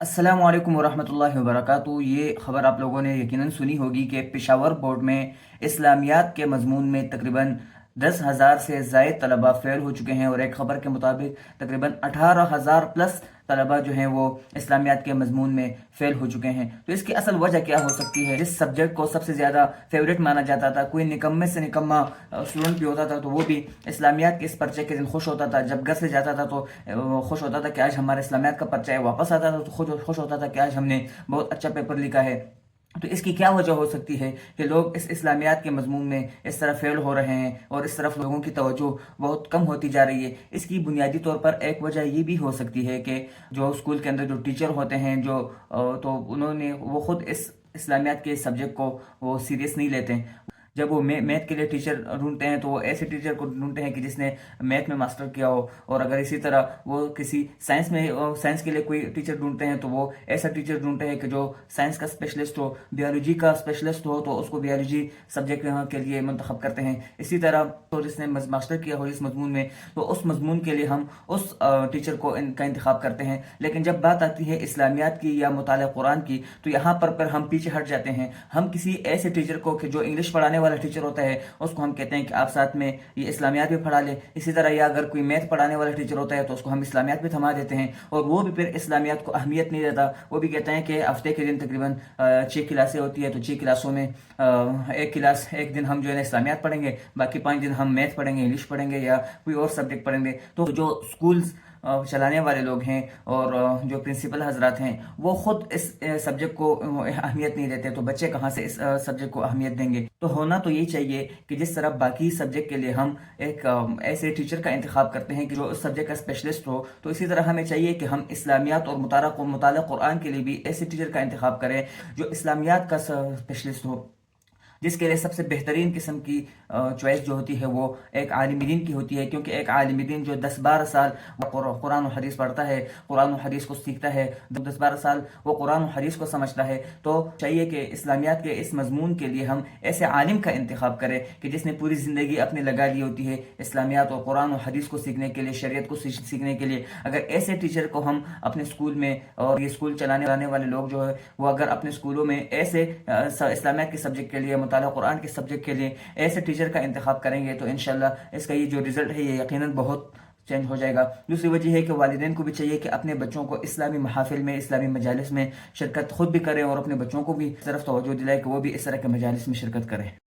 अस्सलाम वालेकुम वरहमतुल्लाहि वबरकातुहू। ये ख़बर आप लोगों ने यकीनन सुनी होगी कि पेशावर बोर्ड में इस्लामियात के मज़मून में तकरीबन 10,000 से ज़ायद तलबा फ़ेल हो चुके हैं, और एक ख़बर के मुताबिक तकरीबन 18,000 प्लस तलबा जो हैं वो इस्लामियात के मज़मून में फ़ेल हो चुके हैं। तो इसकी असल वजह क्या हो सकती है? जिस सब्जेक्ट को सबसे ज़्यादा फेवरेट माना जाता था, कोई निकम्मे से निकम्मा स्टूडेंट भी होता था तो वो भी इस्लामियात के इस पर्चे के दिन खुश होता था। जब घर से जाता था तो खुश होता था कि आज हमारे इस्लामियात का पर्चा है। वापस आता था तो खुश होता था कि आज हमने बहुत अच्छा पेपर लिखा है। तो इसकी क्या वजह हो सकती है कि लोग इस इस्लामियात के मज़मून में इस तरह फ़ेल हो रहे हैं और इस तरफ लोगों की तवज्जो बहुत कम होती जा रही है? इसकी बुनियादी तौर पर एक वजह ये भी हो सकती है कि जो स्कूल के अंदर जो टीचर होते हैं, तो उन्होंने वो ख़ुद इस इस्लामियात के सब्जेक्ट को वो सीरियस नहीं लेते हैं। जब वो मैथ के लिए टीचर ढूंढते हैं तो वो ऐसे टीचर को ढूंढते हैं कि जिसने मैथ में मास्टर किया हो, और अगर इसी तरह वो किसी साइंस के लिए कोई टीचर ढूंढते हैं तो वो ऐसा टीचर ढूंढते हैं कि जो साइंस का स्पेशलिस्ट हो, बियोलॉजी का स्पेशलिस्ट हो तो उसको बियोलॉजी सब्जेक्ट के लिए मंतखब करते हैं। इसी तरह तो जिसने मास्टर किया हो इस मजमून में तो उस मजमून के लिए हम उस टीचर को इनका इंतखाब करते हैं। लेकिन जब बात आती है इस्लामियात की या मुताला कुरान की तो यहाँ पर हम पीछे हट जाते हैं। हम किसी ऐसे टीचर को कि जो इंग्लिश पढ़ाने वाला टीचर होता है उसको हम कहते हैं कि आप साथ में ये इस्लामियात भी पढ़ा ले। इसी तरह या अगर कोई मैथ पढ़ाने वाला टीचर होता है तो उसको हम इस्लामियात भी थमा देते हैं, और वो भी फिर इस्लामियात को अहमियत नहीं देता। वो भी कहते हैं कि हफ्ते के दिन तकरीबन 6 क्लासें होती है, तो 6 क्लासों में एक दिन हम जो है ना इस्लामियात पढ़ेंगे, बाकी 5 दिन हम मैथ पढ़ेंगे, इंग्लिश पढ़ेंगे या कोई और सब्जेक्ट पढ़ेंगे। तो जो स्कूल्स चलाने वाले लोग हैं और जो प्रिंसिपल हजरात हैं वो खुद इस सब्जेक्ट को अहमियत नहीं देते, तो बच्चे कहाँ से इस सब्जेक्ट को अहमियत देंगे? तो होना तो यही चाहिए कि जिस तरह बाकी सब्जेक्ट के लिए हम एक ऐसे टीचर का इंतखाब करते हैं कि जो उस सब्जेक्ट का स्पेशलिस्ट हो, तो इसी तरह हमें चाहिए कि हम इस्लामियात और मुताला कुरान के लिए भी ऐसे टीचर का इंतखाब करें जो इस्लामियात का स्पेशलिस्ट हो, जिसके लिए सबसे बेहतरीन किस्म की चॉइस जो होती है वो एक आलिम दीन की होती है। क्योंकि एक आलिम दीन जो 10-12 साल कुरान और हदीस पढ़ता है, कुरान और हदीस को सीखता है, 10-12 साल वो कुरान और हदीस को समझता है, तो चाहिए कि इस्लामियात के इस मजमून के लिए हम ऐसे आलिम का इंतखाब करें कि जिसने पूरी ज़िंदगी अपनी लगा ली होती है इस्लामियात और कुरान और हदीस को सीखने के लिए, शरीयत को सीखने के लिए। अगर ऐसे टीचर को हम अपने स्कूल में, और ये स्कूल चलाने वाले लोग जो है वो अगर अपने स्कूलों में ऐसे इस्लामियात के सब्जेक्ट के लिए, मुताला कुरान के सब्जेक्ट के लिए ऐसे टीचर का इंतखाब करेंगे तो इंशाल्लाह इसका ये जो रिजल्ट है ये यकीनन बहुत चेंज हो जाएगा। दूसरी वजह है कि वालिदैन को भी चाहिए कि अपने बच्चों को इस्लामी महफिल में, इस्लामी मजालिस में शिरकत खुद भी करें और अपने बच्चों को भी इस तरफ तवज्जो दिलाए कि वो भी इस तरह के मजालिस में शिरकत करें।